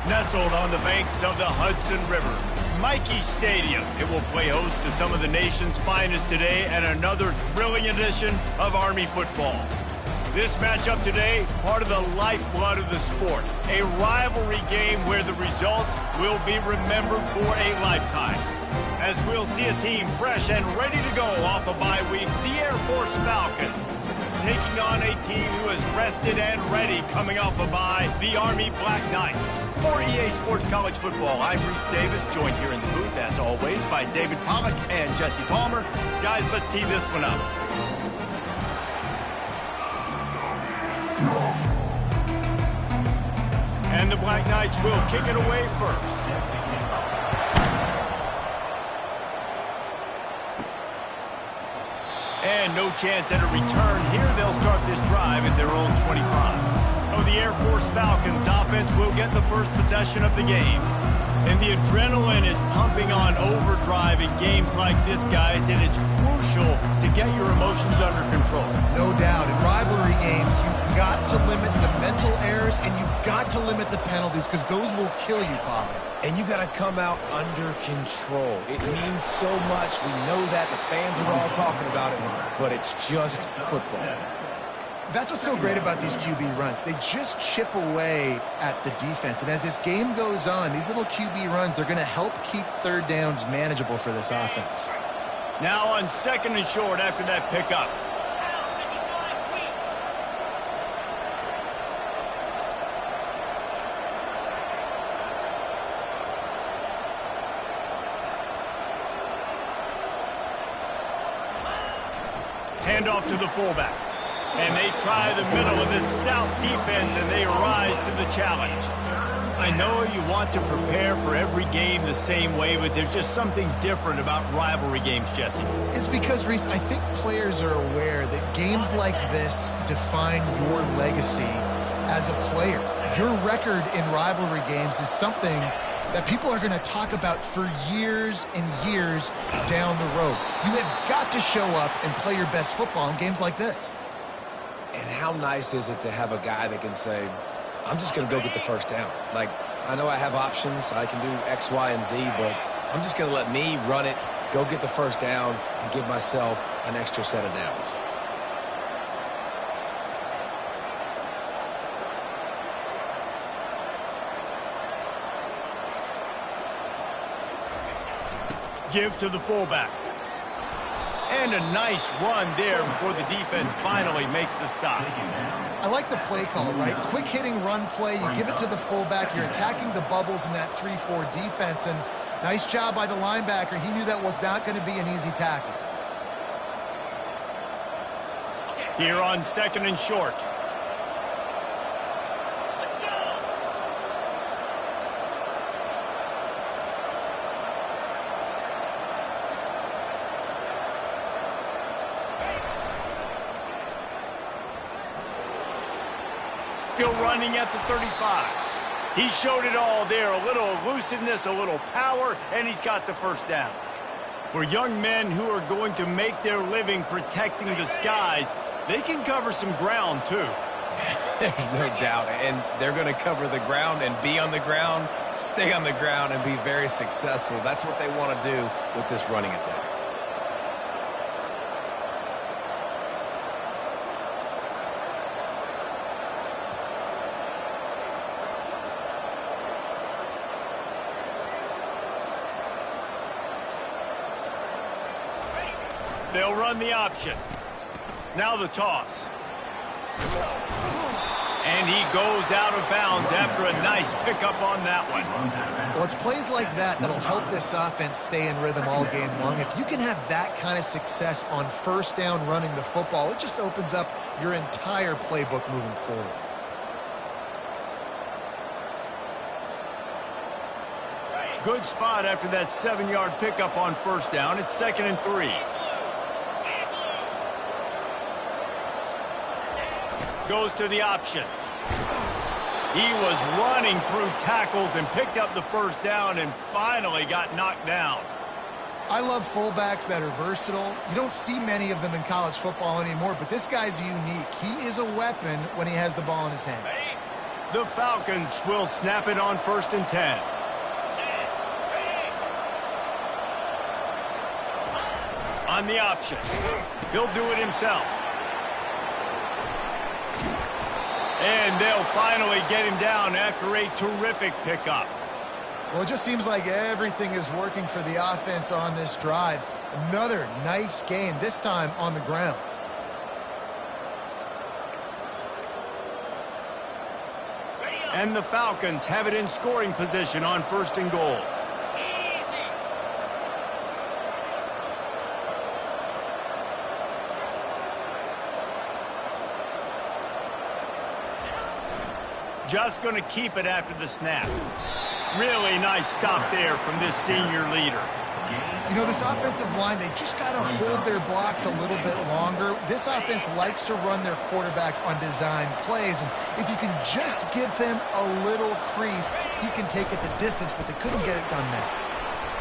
Nestled on the banks of the Hudson River, Michie Stadium, it will play host to some of the nation's finest today and another thrilling edition of Army football. This matchup today, part of the lifeblood of the sport, a rivalry game where the results will be remembered for a lifetime. As we'll see a team fresh and ready to go off a bye week, the Air Force Falcons, taking on a team who is rested and ready coming off a bye, the Army Black Knights. For EA Sports College Football, I'm Reese Davis, joined here in the booth, as always, by David Pollack and Jesse Palmer. Guys, let's tee this one up. And the Black Knights will kick it away first. And no chance at a return here. They'll start this drive at their own 25. Oh, the Air Force Falcons offense will get the first possession of the game. And the adrenaline is pumping on overdrive in games like this, guys, and it's crucial to get your emotions under control. No doubt. In rivalry games, you've got to limit the mental errors and you've got to limit the penalties because those will kill you, Pollard. And you got to come out under control. It means so much. We know that. The fans are all talking about it, but it's just football. That's what's so great about these QB runs. They just chip away at the defense. And as this game goes on, these little QB runs, they're going to help keep third downs manageable for this offense. Now on second and short after that pickup. Handoff to the fullback. And they try the middle of this stout defense, and they rise to the challenge. I know you want to prepare for every game the same way, but there's just something different about rivalry games, Jesse. It's because, Reese, I think players are aware that games like this define your legacy as a player. Your record in rivalry games is something that people are going to talk about for years and years down the road. You have got to show up and play your best football in games like this. And how nice is it to have a guy that can say, I'm just going to go get the first down. Like, I know I have options. I can do X, Y, and Z, but I'm just going to let me run it, go get the first down, and give myself an extra set of downs. Give to the fullback. And a nice run there before the defense finally makes the stop. I like the play call, right? Quick hitting run play. You give it to the fullback. You're attacking the bubbles in that 3-4 defense. And nice job by the linebacker. He knew that was not going to be an easy tackle. Here on second and short. Still running at the 35. He showed it all there. A little elusiveness, a little power, and he's got the first down. For young men who are going to make their living protecting the skies, they can cover some ground too. There's no doubt. And they're going to cover the ground and be on the ground, stay on the ground, and be very successful. That's what they want to do with this running attack. They'll run the option. Now the toss. And he goes out of bounds after a nice pickup on that one. Well, it's plays like that that'll help this offense stay in rhythm all game long. If you can have that kind of success on first down running the football, it just opens up your entire playbook moving forward. Good spot after that 7-yard pickup on first down. It's 2nd and 3. Goes to the option. He was running through tackles and picked up the first down and finally got knocked down. I love fullbacks that are versatile. You don't see many of them in college football anymore, but this guy's unique. He is a weapon when he has the ball in his hands. The Falcons will snap it on 1st and 10. On the option. He'll do it himself. And they'll finally get him down after a terrific pickup. Well, it just seems like everything is working for the offense on this drive. Another nice gain, this time on the ground. And the Falcons have it in scoring position on 1st and goal. Just going to keep it after the snap. Really nice stop there from this senior leader. You know, this offensive line, they just got to hold their blocks a little bit longer. This offense likes to run their quarterback on design plays, and if you can just give him a little crease, he can take it the distance, but they couldn't get it done now.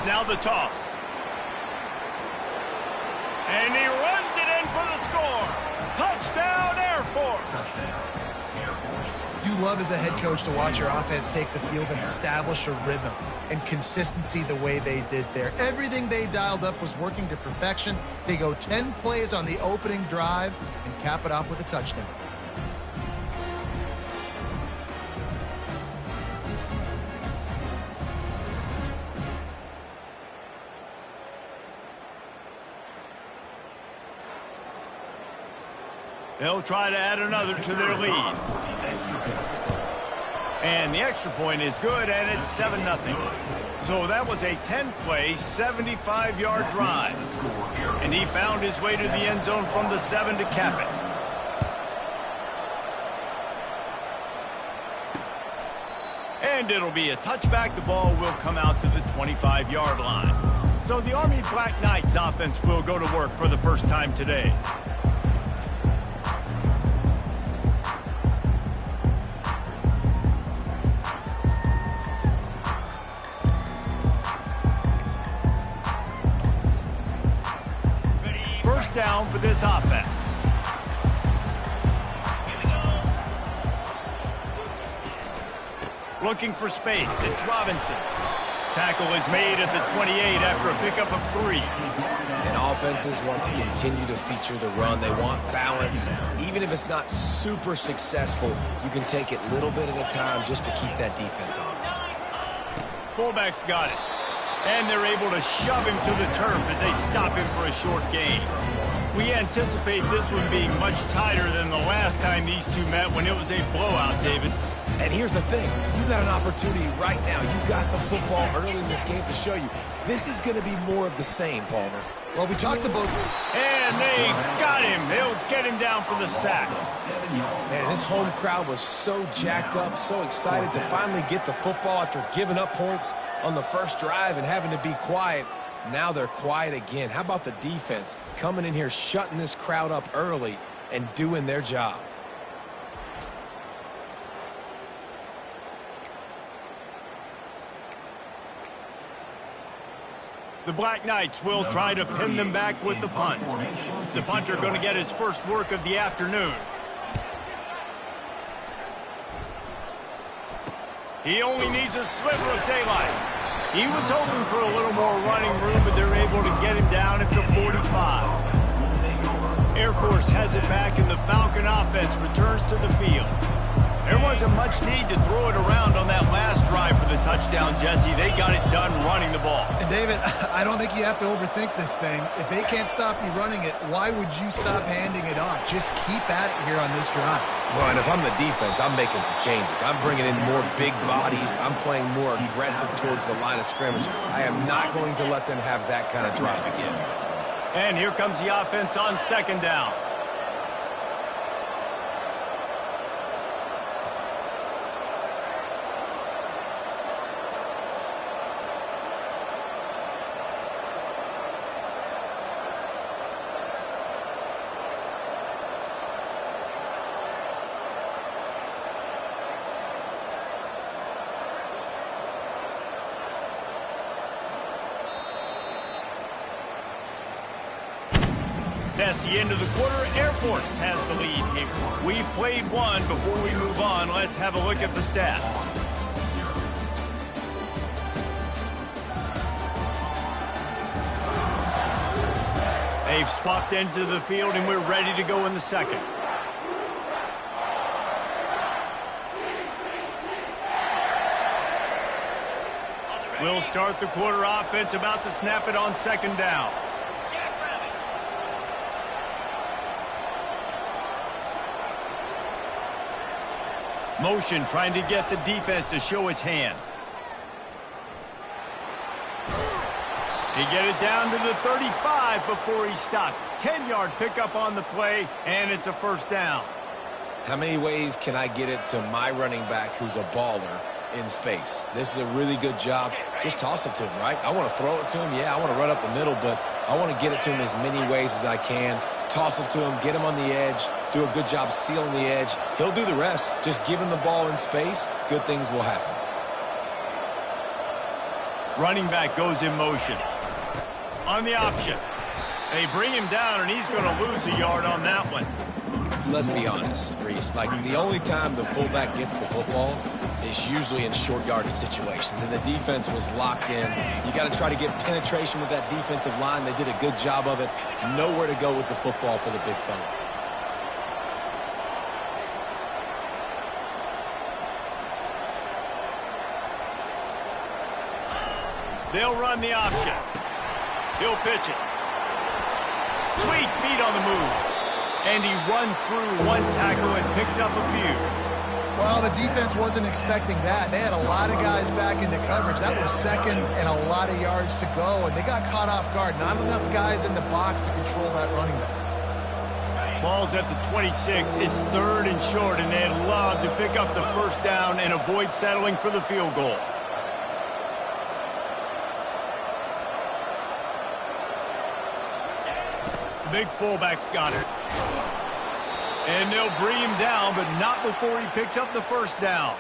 Now the toss. And he runs it in for the score. Touchdown, Air Force. You love as a head coach to watch your offense take the field and establish a rhythm and consistency the way they did there. Everything they dialed up was working to perfection. They go 10 plays on the opening drive and cap it off with a touchdown. They'll try to add another to their lead. And the extra point is good, and it's 7-0. So that was a 10-play, 75-yard drive. And he found his way to the end zone from the 7 to cap it. And it'll be a touchback. The ball will come out to the 25-yard line. So the Army Black Knights offense will go to work for the first time today. Down for this offense. Looking for space. It's Robinson. Tackle is made at the 28 after a pickup of 3. And offenses want to continue to feature the run. They want balance. Even if it's not super successful, you can take it little bit at a time just to keep that defense honest. Fullback's got it. And they're able to shove him to the turf as they stop him for a short gain. We anticipate this one being much tighter than the last time these two met when it was a blowout, David. And here's the thing. You got an opportunity right now. You got the football early in this game to show you. This is going to be more of the same, Palmer. Well, we talked to both. And they got him. They'll get him down for the sack. Man, this home crowd was so jacked up, so excited to finally get the football after giving up points on the first drive and having to be quiet. Now they're quiet again. How about the defense coming in here, shutting this crowd up early and doing their job? The Black Knights will try to pin them back with the punt. The punter going to get his first work of the afternoon. He only needs a sliver of daylight. He was hoping for a little more running room, but they're able to get him down at the 45. Air Force has it back, and the Falcon offense returns to the field. There wasn't much need to throw it around on that last drive for the touchdown, Jesse. They got it done running the ball. And David, I don't think you have to overthink this thing. If they can't stop you running it, why would you stop handing it off? Just keep at it here on this drive. Well, and if I'm the defense, I'm making some changes. I'm bringing in more big bodies. I'm playing more aggressive towards the line of scrimmage. I am not going to let them have that kind of drive again. And here comes the offense on 2nd down. That's the end of the quarter. Air Force has the lead here. We've played one. Before we move on, let's have a look at the stats. They've swapped ends of the field, and we're ready to go in the second. We'll start the quarter offense, about to snap it on second down. Motion, trying to get the defense to show its hand. He get it down to the 35 before he stopped. 10-yard pickup on the play, and it's a first down. How many ways can I get it to my running back who's a baller in space? This is a really good job. Just toss it to him, right? I want to throw it to him. Yeah, I want to run up the middle, but I want to get it to him as many ways as I can. Toss it to him, get him on the edge, do a good job sealing the edge. He'll do the rest. Just give him the ball in space, good things will happen. Running back goes in motion. On the option. They bring him down, and he's going to lose a yard on that one. Let's be honest, Reese. Like, the only time the fullback gets the football is usually in short yardage situations, and the defense was locked in. You got to try to get penetration with that defensive line. They did a good job of it. Nowhere to go with the football for the big fella. They'll run the option. He'll pitch it. Sweet feet on the move. And he runs through one tackle and picks up a few. Well, the defense wasn't expecting that. They had a lot of guys back into coverage. That was second and a lot of yards to go, and they got caught off guard. Not enough guys in the box to control that running back. Ball's at the 26. It's third and short, and they'd love to pick up the first down and avoid settling for the field goal. Big fullback's got it. And they'll bring him down, but not before he picks up the first down.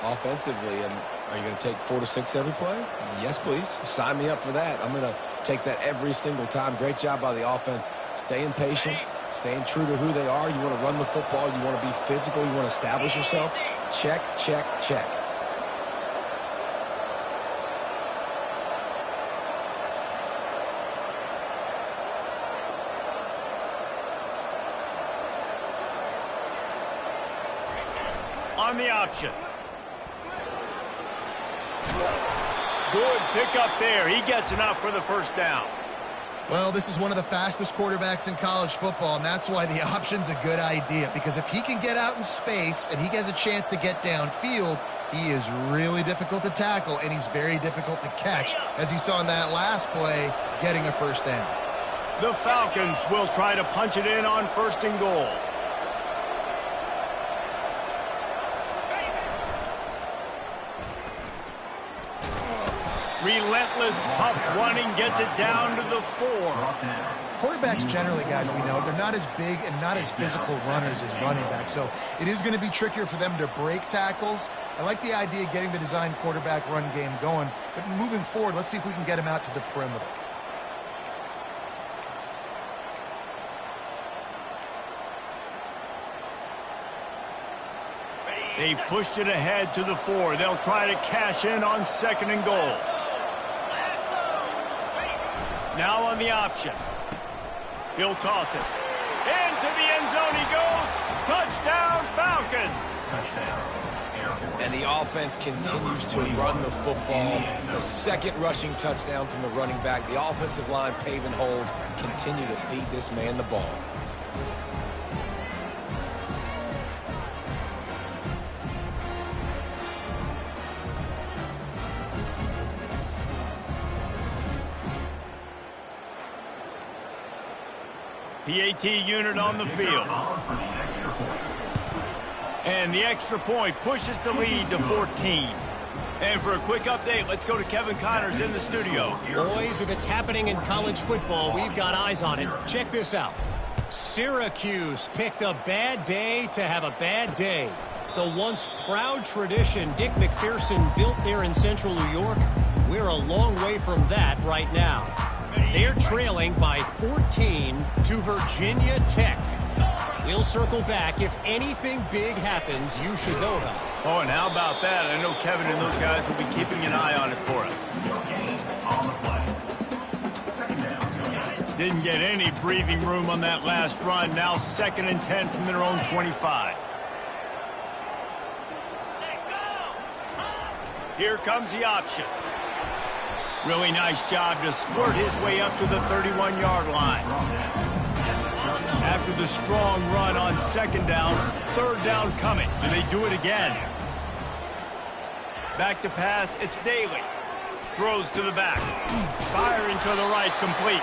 Offensively, and are you going to take 4 to 6 every play? Yes, please. Sign me up for that. I'm going to take that every single time. Great job by the offense. Staying patient, staying true to who they are. You want to run the football. You want to be physical. You want to establish yourself. Check, check, check. On the option. Good pickup there. He gets enough for the first down. Well, this is one of the fastest quarterbacks in college football, and that's why the option's a good idea. Because if he can get out in space and he has a chance to get downfield, he is really difficult to tackle, and he's very difficult to catch, as you saw in that last play, getting a first down. The Falcons will try to punch it in on first and goal. Relentless, tough running, gets it down to the 4. Quarterbacks generally, guys, we know, they're not as big and not as physical runners as running backs, so it is going to be trickier for them to break tackles. I like the idea of getting the design quarterback run game going, but moving forward, let's see if we can get him out to the perimeter. They've pushed it ahead to the 4. They'll try to cash in on second and goal. Now on the option. He'll toss it. Into the end zone he goes. Touchdown, Falcons. And the offense continues to run the football. The second rushing touchdown from the running back. The offensive line paving holes. Continue to feed this man the ball. PAT unit on the field. And the extra point pushes the lead to 14. And for a quick update, let's go to Kevin Connors in the studio. Boys, if it's happening in college football, we've got eyes on it. Check this out. Syracuse picked a bad day to have a bad day. The once proud tradition Dick McPherson built there in central New York, we're a long way from that right now. They're trailing by 14 to Virginia Tech. We'll circle back. If anything big happens, you should know about it. Oh, and how about that? I know Kevin and those guys will be keeping an eye on it for us. Didn't get any breathing room on that last run. Now 2nd and 10 from their own 25. Here comes the option. Really nice job to squirt his way up to the 31-yard line. After the strong run on 2nd down, 3rd down coming. Do they do it again? Back to pass, it's Daly. Throws to the back. Firing to the right, complete.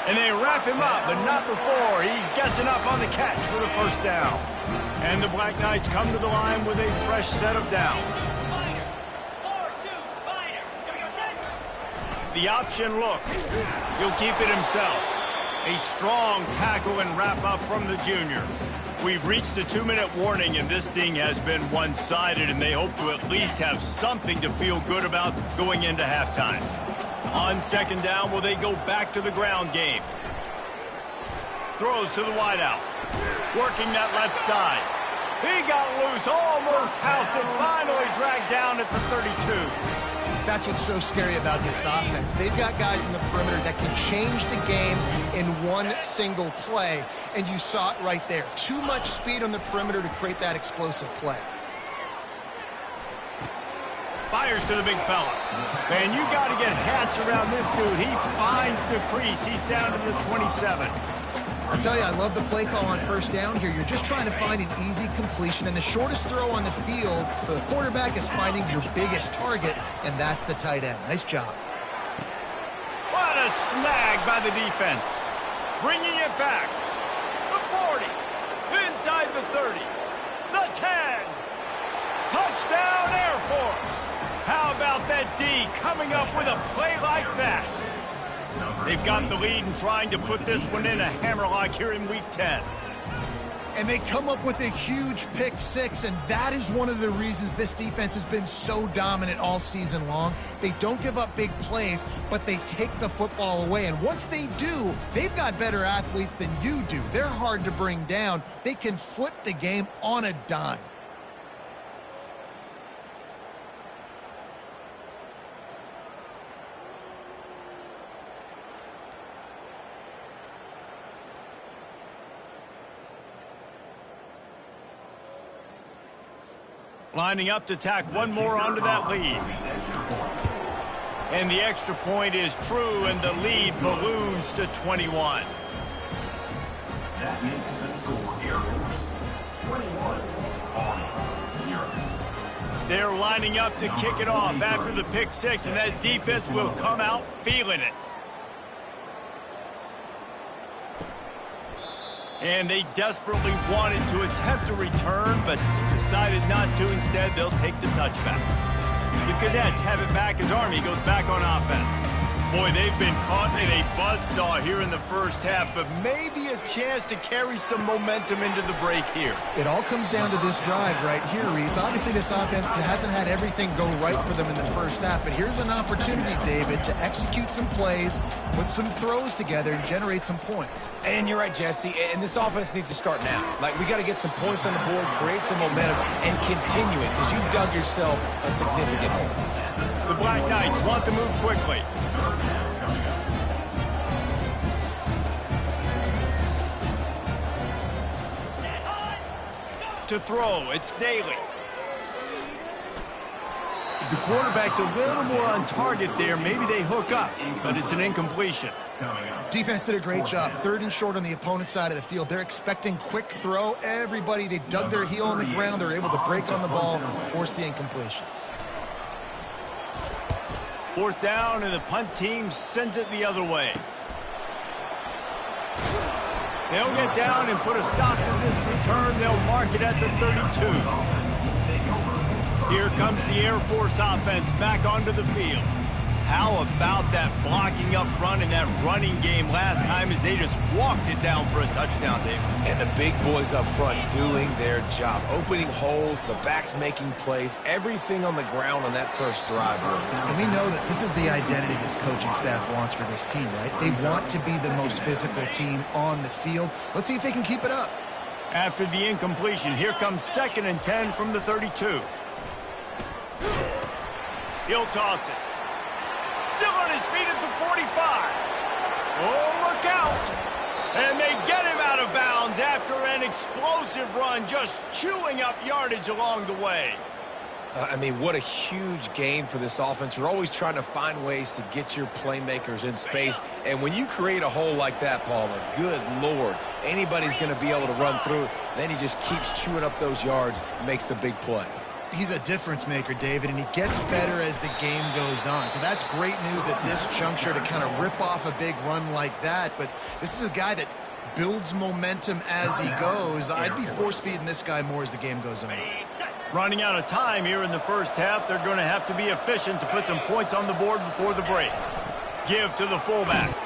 And they wrap him up, but not before he gets enough on the catch for the 1st down. And the Black Knights come to the line with a fresh set of downs. The option look. He'll keep it himself. A strong tackle and wrap up from the junior. We've reached the 2-minute warning, and this thing has been one-sided, and they hope to at least have something to feel good about going into halftime. On 2nd down, will they go back to the ground game? Throws to the wideout. Working that left side. He got loose, almost housed it, finally dragged down at the 32. That's what's so scary about this offense. They've got guys in the perimeter that can change the game in one single play, and you saw it right there. Too much speed on the perimeter to create that explosive play. Fires to the big fella. Man, you got to get hats around this dude. He finds the crease. He's down to the 27. I'll tell you, I love the play call on 1st down here. You're just trying to find an easy completion, and the shortest throw on the field for the quarterback is finding your biggest target, and that's the tight end. Nice job. What a snag by the defense. Bringing it back. The 40. Inside the 30. The 10. Touchdown, Air Force. How about that D coming up with a play like that? They've got the lead and trying to put this one in a hammerlock here in Week 10. And they come up with a huge pick 6, and that is one of the reasons this defense has been so dominant all season long. They don't give up big plays, but they take the football away. And once they do, they've got better athletes than you do. They're hard to bring down. They can flip the game on a dime. Lining up to tack one more onto that lead. And the extra point is true, and the lead balloons to 21. That makes the score Air Force 21-0. They're lining up to kick it off after the pick 6, and that defense will come out feeling it. And they desperately wanted to attempt a return, but decided not to. Instead, they'll take the touchback. The Cadets have it back as Army goes back on offense. Boy, they've been caught in a buzzsaw here in the 1st half, but maybe a chance to carry some momentum into the break here. It all comes down to this drive right here, Reese. Obviously, this offense hasn't had everything go right for them in the 1st half, but here's an opportunity, David, to execute some plays, put some throws together, and generate some points. And you're right, Jesse, and this offense needs to start now. Like, we got to get some points on the board, create some momentum, and continue it, because you've dug yourself a significant hole. The Black Knights want to move quickly. To throw, it's Daly. If the quarterback's a little more on target there, maybe they hook up, but it's an incompletion. Defense did a great job. 3rd and short on the opponent's side of the field. They're expecting quick throw. Everybody, they dug their heel on the ground. They're able to break on the ball, force the incompletion. 4th down, and the punt team sends it the other way. They'll get down and put a stop to this return. They'll mark it at the 32. Here comes the Air Force offense back onto the field. how about that blocking up front and that running game last time as they just walked it down for a touchdown, David? And the big boys up front doing their job, opening holes, the backs making plays, everything on the ground on that first drive. And we know that this is the identity this coaching staff wants for this team, right? They want to be the most physical team on the field. Let's see if they can keep it up. After the incompletion, here comes 2nd and 10 from the 32. He'll toss it. Still on his feet at the 45. Oh, look out. And they get him out of bounds after an explosive run, just chewing up yardage along the way. I mean, what a huge game for this offense. You're always trying to find ways to get your playmakers in space. And when you create a hole like that, Palmer, good Lord, anybody's going to be able to run through it. Then he just keeps chewing up those yards and makes the big play. He's a difference maker, David, and he gets better as the game goes on. So that's great news at this juncture to kind of rip off a big run like that. But this is a guy that builds momentum as he goes. I'd be force-feeding this guy more as the game goes on. Running out of time here in the first half, they're going to have to be efficient to put some points on the board before the break. Give to the fullback.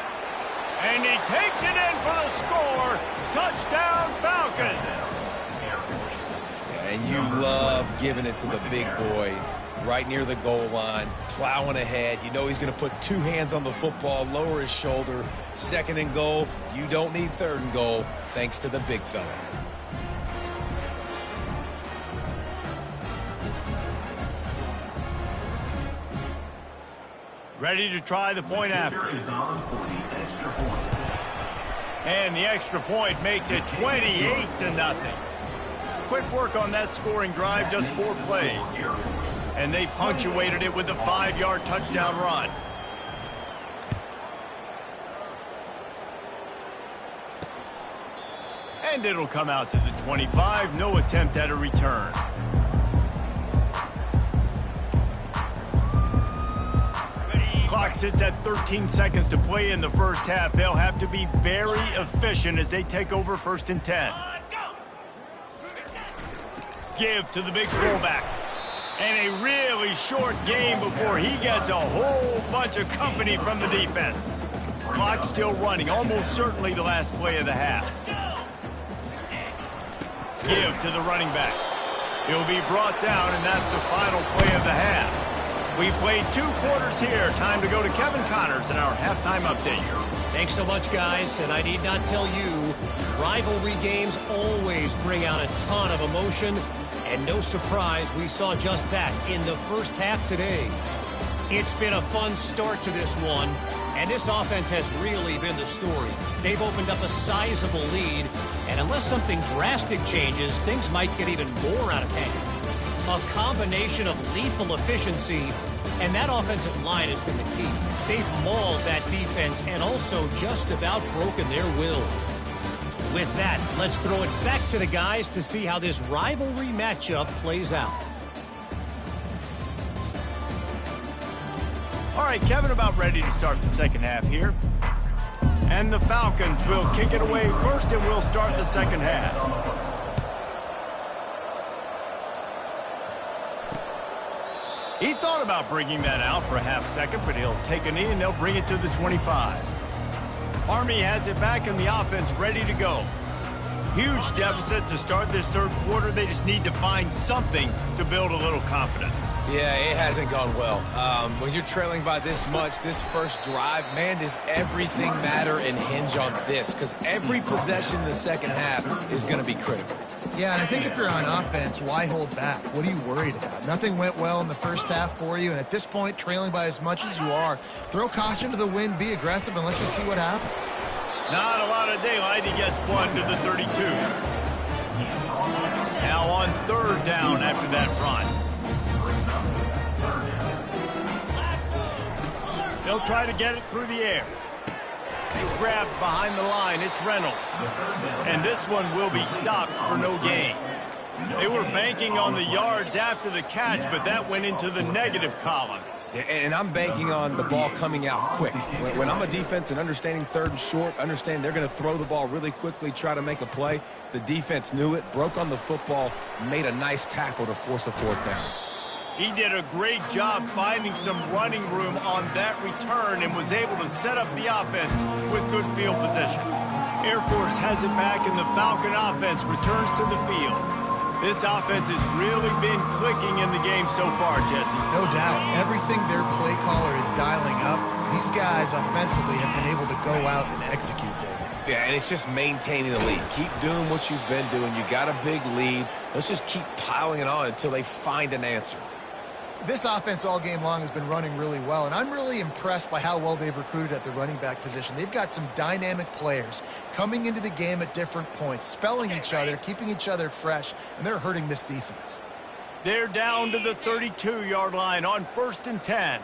And he takes it in for the score. Touchdown, Falcons. And you love giving it to the big boy right near the goal line, plowing ahead. You know he's going to put two hands on the football, lower his shoulder. 2nd and goal. You don't need 3rd and goal, thanks to the big fella. Ready to try the point after. And the extra point makes it 28-0. Quick work on that scoring drive, just 4 plays. And they punctuated it with a 5-yard touchdown run. And it'll come out to the 25. No attempt at a return. Clock sits at 13 seconds to play in the first half. They'll have to be very efficient as they take over 1st and 10. Give to the big fullback. And a really short game before he gets a whole bunch of company from the defense. Clock still running, almost certainly the last play of the half. Give to the running back. He'll be brought down, and that's the final play of the half. We played 2 quarters here. Time to go to Kevin Connors in our halftime update. Thanks so much, guys. And I need not tell you, rivalry games always bring out a ton of emotion. And no surprise, we saw just that in the first half today. It's been a fun start to this one. And this offense has really been the story. They've opened up a sizable lead. And unless something drastic changes, things might get even more out of hand. A combination of lethal efficiency, and that offensive line has been the key. They've mauled that defense and also just about broken their will. With that, let's throw it back to the guys to see how this rivalry matchup plays out. All right, Kevin, about ready to start the second half here. And the Falcons will kick it away first, and we'll start the second half. He thought about bringing that out for a half second, but he'll take a knee and they'll bring it to the 25. Army has it back and the offense ready to go. Huge deficit to start this 3rd quarter. They just need to find something to build a little confidence. Yeah, it hasn't gone well. When you're trailing by this much, this first drive, man, does everything matter and hinge on this? Because every possession in the second half is going to be critical. Yeah, and I think if you're on offense, why hold back? What are you worried about? Nothing went well in the first half for you, and at this point, trailing by as much as you are, throw caution to the wind, be aggressive, and let's just see what happens. Not a lot of daylight. He gets 1 to the 32. Now on 3rd down after that run. They'll try to get it through the air. Grabbed behind the line. It's Reynolds. And this one will be stopped for no gain. They were banking on the yards after the catch, but that went into the negative column. And I'm banking on the ball coming out quick. When I'm a defense and understanding 3rd and short, understand they're going to throw the ball really quickly, try to make a play. The defense knew it, broke on the football, made a nice tackle to force a 4th down. He did a great job finding some running room on that return and was able to set up the offense with good field position. Air Force has it back, and the Falcon offense returns to the field. This offense has really been clicking in the game so far, Jesse. No doubt. Everything their play caller is dialing up, these guys offensively have been able to go out and execute, David. Yeah, and it's just maintaining the lead. Keep doing what you've been doing. You got a big lead. Let's just keep piling it on until they find an answer. This offense all game long has been running really well, and I'm really impressed by how well they've recruited at the running back position. They've got some dynamic players coming into the game at different points, spelling each other, keeping each other fresh, and they're hurting this defense. They're down to the 32-yard line on 1st and 10.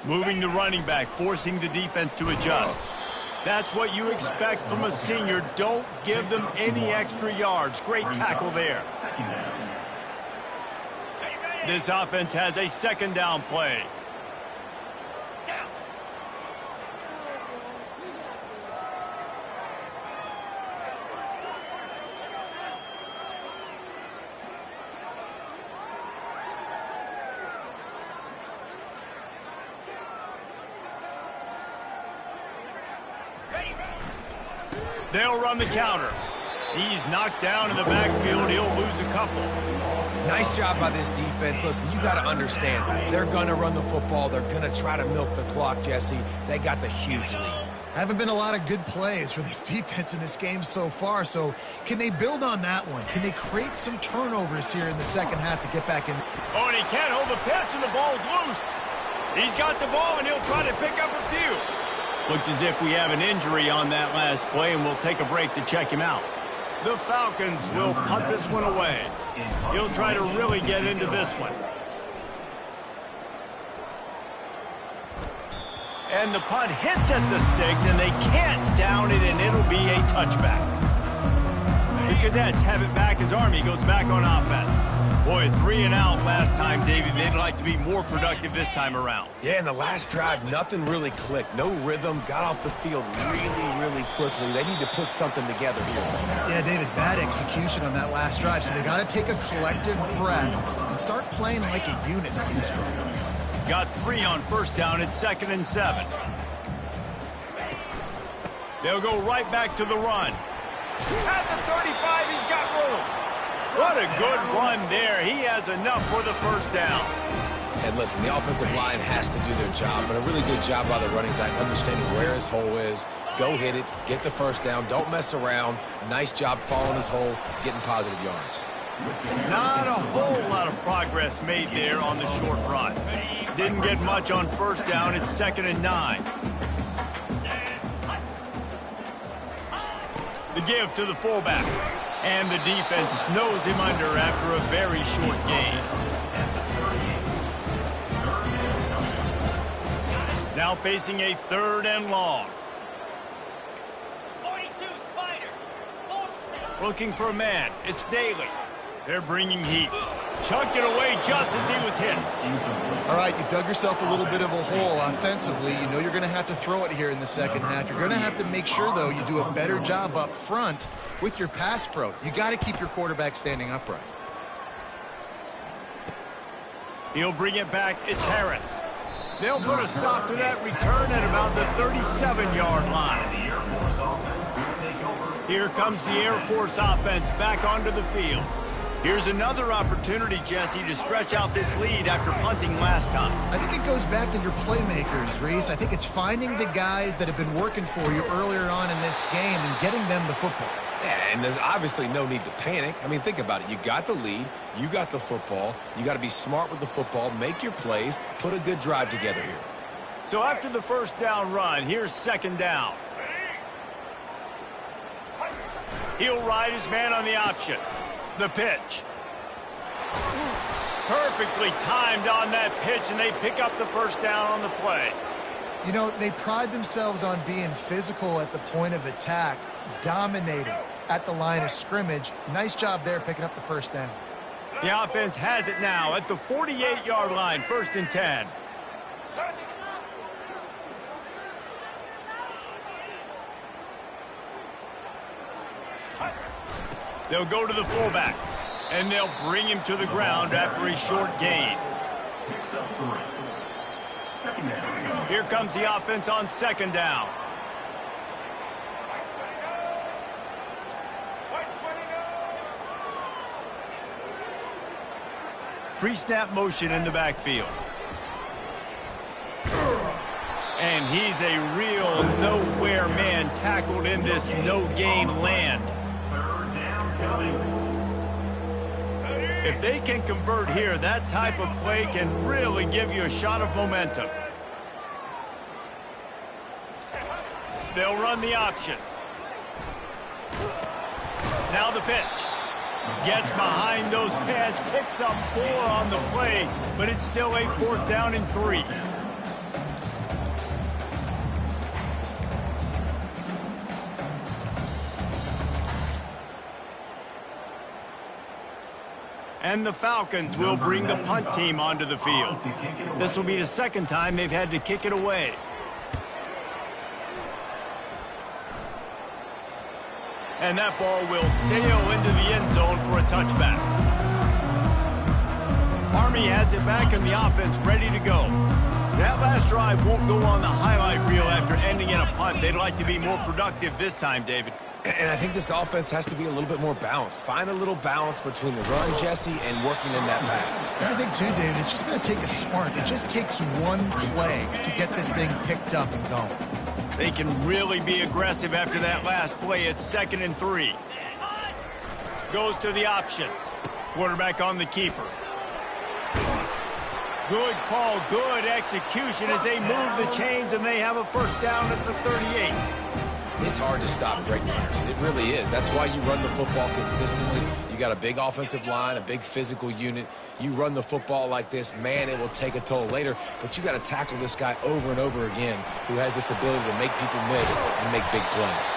Moving the running back, forcing the defense to adjust. That's what you expect from a senior. Don't give them any extra yards. Great tackle there. This offense has a 2nd down play. They'll run the counter. He's knocked down in the backfield. He'll lose a couple. Nice job by this defense. Listen, you got to understand, they're going to run the football. They're going to try to milk the clock, Jesse. They got the huge lead. Haven't been a lot of good plays for this defense in this game so far, so can they build on that one? Can they create some turnovers here in the second half to get back in? Oh, and he can't hold the pitch, and the ball's loose. He's got the ball, and he'll try to pick up a few. Looks as if we have an injury on that last play, and we'll take a break to check him out. The Falcons will punt this one away. He'll try to really get into this one. And the punt hits at the 6, and they can't down it, and it'll be a touchback. The Cadets have it back as Army goes back on offense. Boy, 3 and out last time, David. They'd like to be more productive this time around. Yeah, in the last drive, nothing really clicked. No rhythm, got off the field really quickly. They need to put something together here. Yeah, David, bad execution on that last drive, so they got to take a collective breath and start playing like a unit in this one. Got 3 on 1st down at 2nd and 7. They'll go right back to the run. At the 35, he's got room. What a good run there. He has enough for the 1st down. And listen, the offensive line has to do their job, but a really good job by the running back, understanding where his hole is. Go hit it, get the 1st down, don't mess around. Nice job following his hole, getting positive yards. Not a whole lot of progress made there on the short run. Didn't get much on 1st down. It's 2nd and 9. The give to the fullback. And the defense snows him under after a very short gain. Now facing a 3rd and long. 42 Spider. Looking for a man. It's Daly. They're bringing heat. Chucked it away just as he was hit. All right, you've dug yourself a little bit of a hole offensively. You know you're going to have to throw it here in the second half. You're going to have to make sure, though, you do a better job up front with your pass pro. You got to keep your quarterback standing upright. He'll bring it back. It's Harris. They'll put a stop to that return at about the 37-yard line. Here comes the Air Force offense back onto the field. Here's another opportunity, Jesse, to stretch out this lead after punting last time. I think it goes back to your playmakers, Reese. I think it's finding the guys that have been working for you earlier on in this game and getting them the football. Yeah, and there's obviously no need to panic. I mean, think about it. You got the lead. You got the football. You got to be smart with the football, make your plays, put a good drive together here. So after the 1st down run, here's 2nd down. He'll ride his man on the option. The pitch. Perfectly timed on that pitch, and they pick up the 1st down on the play. You know, they pride themselves on being physical at the point of attack, dominating at the line of scrimmage. Nice job there picking up the 1st down. The offense has it now at the 48-yard line, 1st and 10. They'll go to the fullback, and they'll bring him to the ground after a short gain. Picks up 3. Second down. Here comes the offense on second down. Pre-snap motion in the backfield. And he's a real nowhere man tackled in this no-gain land. Third down coming. If they can convert here, that type of play can really give you a shot of momentum. They'll run the option. Now the pitch. Gets behind those pads, picks up 4 on the play, but it's still a 4th down and 3. And the Falcons will bring the punt team onto the field. This will be the second time they've had to kick it away. And that ball will sail into the end zone for a touchback. Army has it back in the offense, ready to go. That last drive won't go on the highlight reel after ending in a punt. They'd like to be more productive this time, David. And I think this offense has to be a little bit more balanced. Find a little balance between the run, Jesse, and working in that pass. I think, too, David, it's just going to take a spark. It just takes one play to get this thing picked up and going. They can really be aggressive after that last play. It's 2nd and 3. Goes to the option. Quarterback on the keeper. Good call, good execution as they move the chains and they have a first down at the 38. It's hard to stop great runners. It really is. That's why you run the football consistently. You got a big offensive line, a big physical unit. You run the football like this, man, it will take a toll later. But you got to tackle this guy over and over again who has this ability to make people miss and make big plays.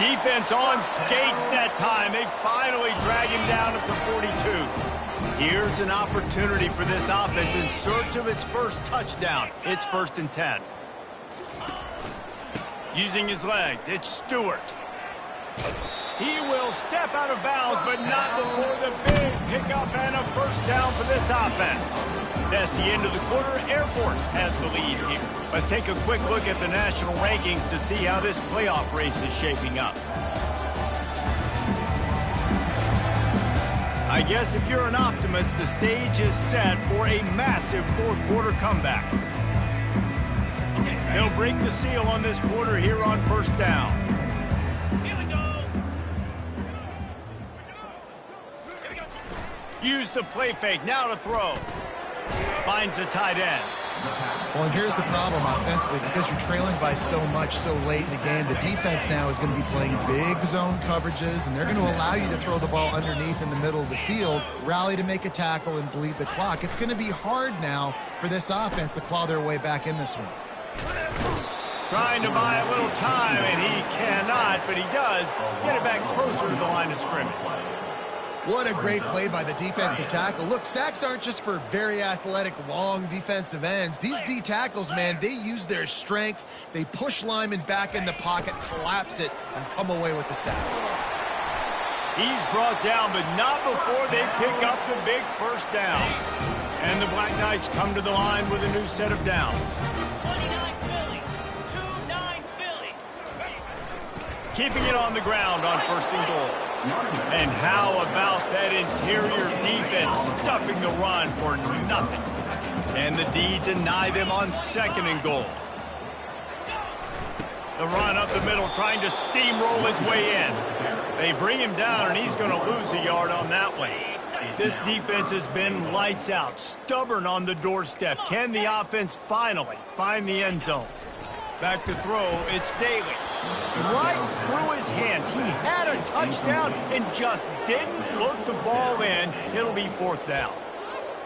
Defense on skates that time. They finally drag him down at the 42. Here's an opportunity for this offense in search of its first touchdown. It's 1st and 10. Using his legs, it's Stewart. He will step out of bounds, but not before the big pickup and a first down for this offense. That's the end of the quarter. Air Force has the lead here. Let's take a quick look at the national rankings to see how this playoff race is shaping up. I guess if you're an optimist, the stage is set for a massive 4th quarter comeback. They'll break the seal on this quarter here on first down. Here we go. Use the play fake, now to throw. Finds the tight end. Well, and here's the problem offensively. Because you're trailing by so much so late in the game, the defense now is going to be playing big zone coverages, and they're going to allow you to throw the ball underneath in the middle of the field, rally to make a tackle, and bleed the clock. It's going to be hard now for this offense to claw their way back in this one. Trying to buy a little time, and he cannot, but he does get it back closer to the line of scrimmage. What a great play by the defensive tackle. Look, sacks aren't just for very athletic, long defensive ends. These D tackles, man, they use their strength. They push linemen back in the pocket, collapse it, and come away with the sack. He's brought down, but not before they pick up the big first down. And the Black Knights come to the line with a new set of downs. 29 Philly. 2-9 Philly. Keeping it on the ground on 1st and goal. And how about that interior defense stuffing the run for nothing? And the D deny them on 2nd and goal. The run up the middle, trying to steamroll his way in. They bring him down, and he's going to lose a yard on that one. This defense has been lights out, stubborn on the doorstep. Can the offense finally find the end zone? Back to throw, it's Daly. Right through his hands. He had a touchdown and just didn't look the ball in. It'll be 4th down.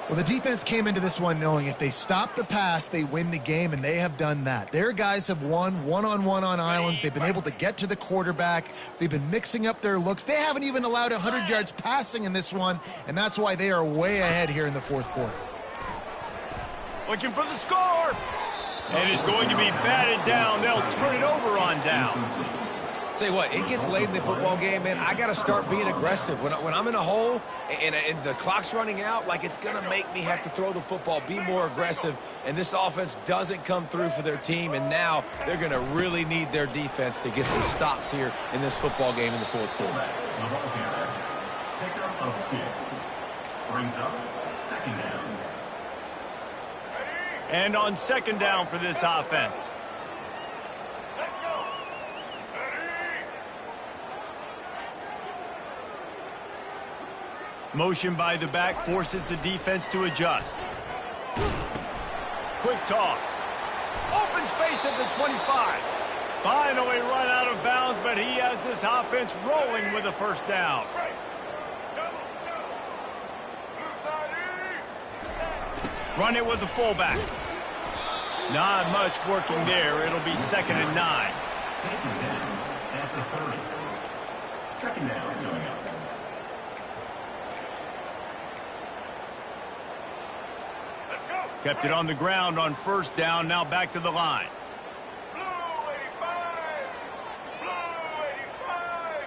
Well, the defense came into this one knowing if they stop the pass, they win the game, and they have done that. Their guys have won one-on-one on islands. They've been able to get to the quarterback. They've been mixing up their looks. They haven't even allowed 100 yards passing in this one, and that's why they are way ahead here in the 4th quarter. Looking for the score. And it's going to be batted down. They'll turn it over on downs. Tell you what, it gets late in the football game, man. I got to start being aggressive. When I'm in a hole and the clock's running out, like, it's going to make me have to throw the football, be more aggressive, and this offense doesn't come through for their team, and now they're going to really need their defense to get some stops here in this football game in the fourth quarter. The ball carrier, pickup of 6. Brings up second down. And on second down for this offense. Motion by the back forces the defense to adjust. Quick toss. Open space at the 25. Finally run out of bounds, but he has this offense rolling with a first down. Run it with the fullback. Not much working there. It'll be 2nd and 9. Taken down at the 30. Second down going up. Kept it on the ground on first down. Now back to the line. Blue 85. Blue 85.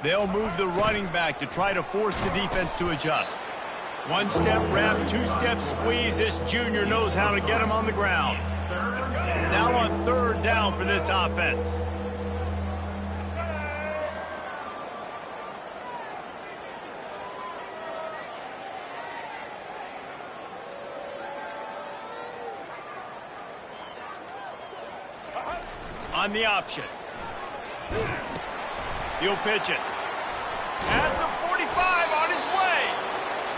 They'll move the running back to try to force the defense to adjust. One-step wrap, two-step squeeze. This junior knows how to get him on the ground. Now on third down for this offense. On the option. He'll pitch it. At the 45, on his way.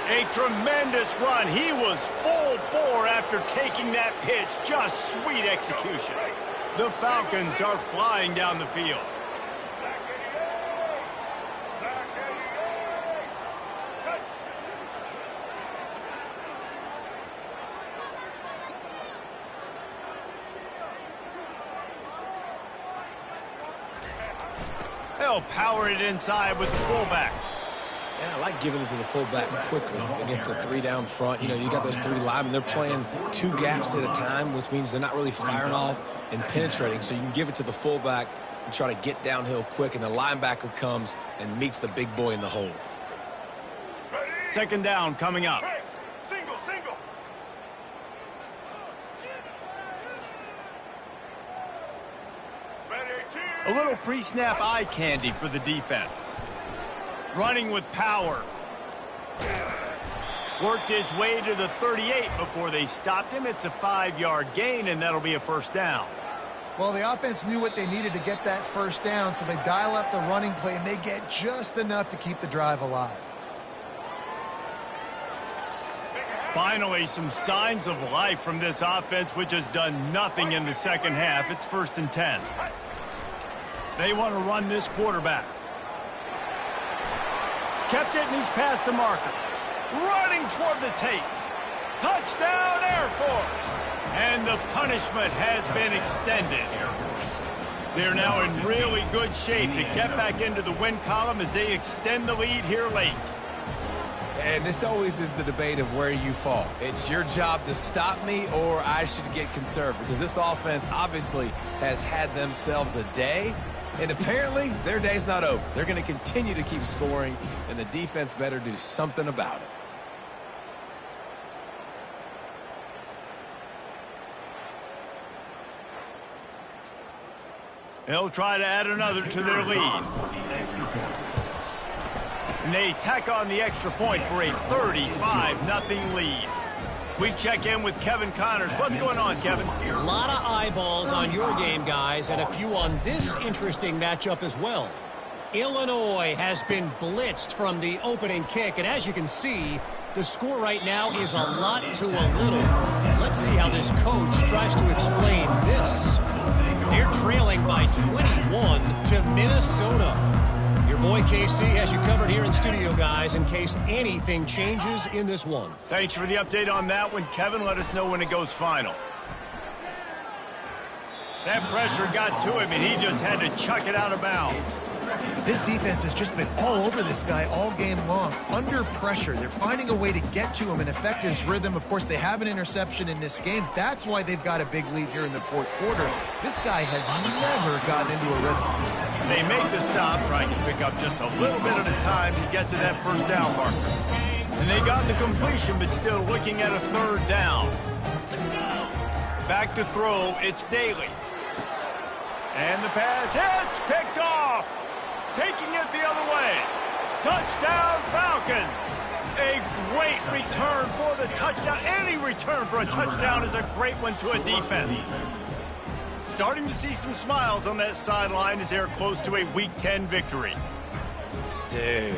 A tremendous run. He was full bore after taking that pitch. Just sweet execution. The Falcons are flying down the field. They'll power it inside with the fullback. Yeah, I like giving it to the fullback quickly against the 3-down front. You know, you got those 3 linemen. They're playing 2 gaps at a time, which means they're not really firing off and penetrating. So you can give it to the fullback and try to get downhill quick, and the linebacker comes and meets the big boy in the hole. Second down coming up. Single, single. A little pre-snap eye candy for the defense. Running with power. Worked his way to the 38 before they stopped him. It's a 5-yard gain, and that'll be a first down. Well, the offense knew what they needed to get that first down, so they dial up the running play, and they get just enough to keep the drive alive. Finally, some signs of life from this offense, which has done nothing in the second half. It's 1st and 10. They want to run this quarterback. Kept it, and he's past the marker. Running toward the tape. Touchdown, Air Force. And the punishment has been extended. They're now in really good shape to get back into the win column as they extend the lead here late. And this always is the debate of where you fall. It's your job to stop me, or I should get conserved, because this offense obviously has had themselves a day. And apparently, their day's not over. They're going to continue to keep scoring, and the defense better do something about it. They'll try to add another to their lead. And they tack on the extra point for a 35-0 lead. We check in with Kevin Connors. What's going on, Kevin? A lot of eyeballs on your game, guys, and a few on this interesting matchup as well. Illinois has been blitzed from the opening kick, and as you can see, the score right now is a lot to a little. Let's see how this coach tries to explain this. They're trailing by 21 to Minnesota. Your boy KC has you covered here in studio, guys, in case anything changes in this one. Thanks for the update on that one, Kevin. Let us know when it goes final. That pressure got to him, and he just had to chuck it out of bounds. This defense has just been all over this guy all game long. Under pressure, they're finding a way to get to him and affect his rhythm. Of course, they have an interception in this game. That's why they've got a big lead here in the fourth quarter. This guy has never gotten into a rhythm. They make the stop, trying to pick up just a little bit at a time to get to that first down marker. And they got the completion, but still looking at a third down. Back to throw, it's Daly. And the pass hits, picked off. Taking it the other way. Touchdown, Falcons. A great return for the touchdown. Any return for a touchdown is a great one to a defense. Starting to see some smiles on that sideline as they're close to a Week 10 victory. Dude,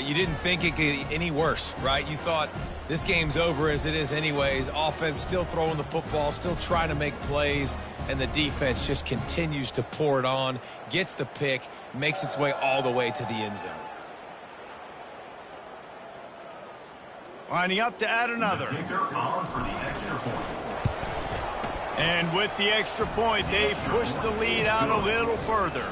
you didn't think it could get any worse, right? You thought this game's over as it is anyways. Offense still throwing the football, still trying to make plays, and the defense just continues to pour it on, gets the pick, makes its way all the way to the end zone. Lining up to add another. And with the extra point, they push the lead out a little further.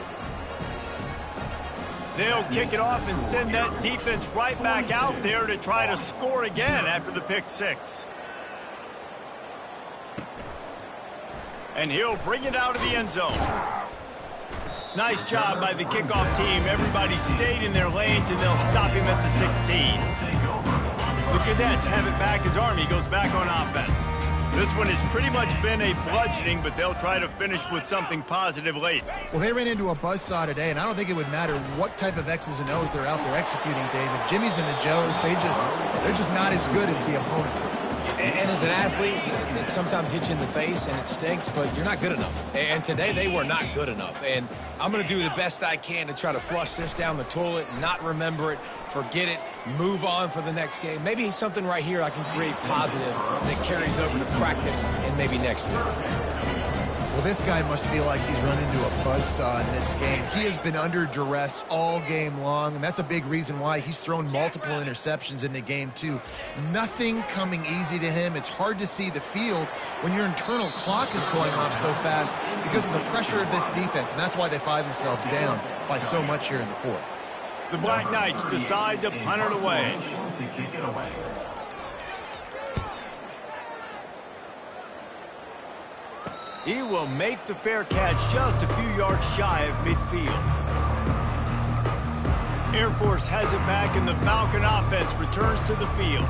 They'll kick it off and send that defense right back out there to try to score again after the pick six. And he'll bring it out of the end zone. Nice job by the kickoff team. Everybody stayed in their lanes, and they'll stop him at the 16. The Cadets have it back as Army goes back on offense. This one has pretty much been a bludgeoning, but they'll try to finish with something positive late. Well, they ran into a buzzsaw today, and I don't think it would matter what type of X's and O's they're out there executing, David. Jimmy's and the Joes, they're just not as good as the opponents. And as an athlete, it sometimes hits you in the face and it stinks, but you're not good enough. And today they were not good enough. And I'm going to do the best I can to try to flush this down the toilet, not remember it, forget it, move on for the next game. Maybe something right here I can create positive that carries over to practice and maybe next week. Well, this guy must feel like he's run into a buzzsaw in this game. He has been under duress all game long, and that's a big reason why he's thrown multiple interceptions in the game, too. Nothing coming easy to him. It's hard to see the field when your internal clock is going off so fast because of the pressure of this defense, and that's why they find themselves down by so much here in the fourth. The Black Knights decide to punt it away. He will make the fair catch just a few yards shy of midfield. Air Force has it back, and the Falcon offense returns to the field.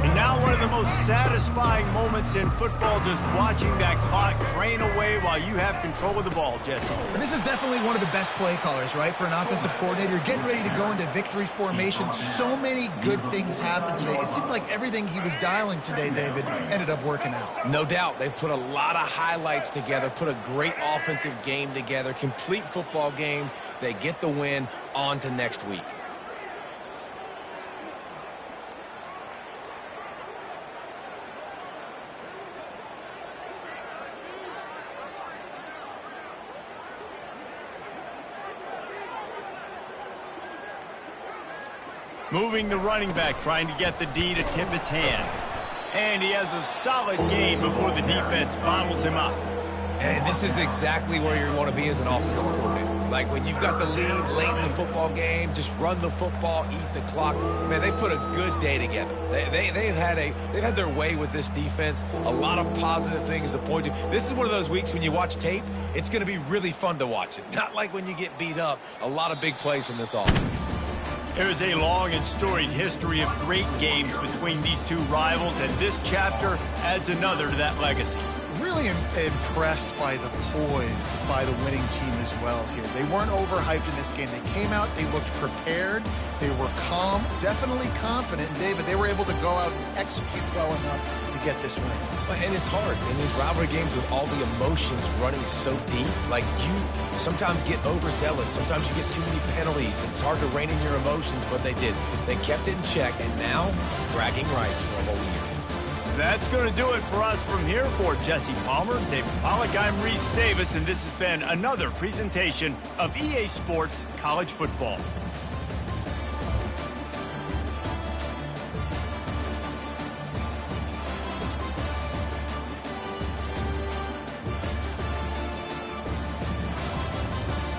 And now one of the most satisfying moments in football, just watching that clock drain away while you have control of the ball, Jesse. And this is definitely one of the best play callers, right, for an offensive coordinator. Getting ready to go into victory formation. So many good things happened today. It seemed like everything he was dialing today, David, ended up working out. No doubt. They've put a lot of highlights together, put a great offensive game together, complete football game. They get the win. On to next week. Moving the running back, trying to get the D to tip its hand. And he has a solid game before the defense bottles him up. And this is exactly where you want to be as an offensive coordinator. Like when you've got the lead late in the football game, just run the football, eat the clock. Man, they put a good day together. They've had their way with this defense. A lot of positive things to point to. This is one of those weeks when you watch tape, it's going to be really fun to watch it. Not like when you get beat up. A lot of big plays from this offense. There's a long and storied history of great games between these two rivals, and this chapter adds another to that legacy. Really impressed by the poise by the winning team as well here. They weren't overhyped in this game. They came out, they looked prepared, they were calm, definitely confident. And David, they were able to go out and execute well enough to get this win. And it's hard in these rivalry games with all the emotions running so deep. Like, you sometimes get overzealous. Sometimes you get too many penalties. It's hard to rein in your emotions, but they did. They kept it in check, and now bragging rights for a whole year. That's going to do it for us from here. For Jesse Palmer, David Pollack, I'm Reese Davis, and this has been another presentation of EA Sports College Football.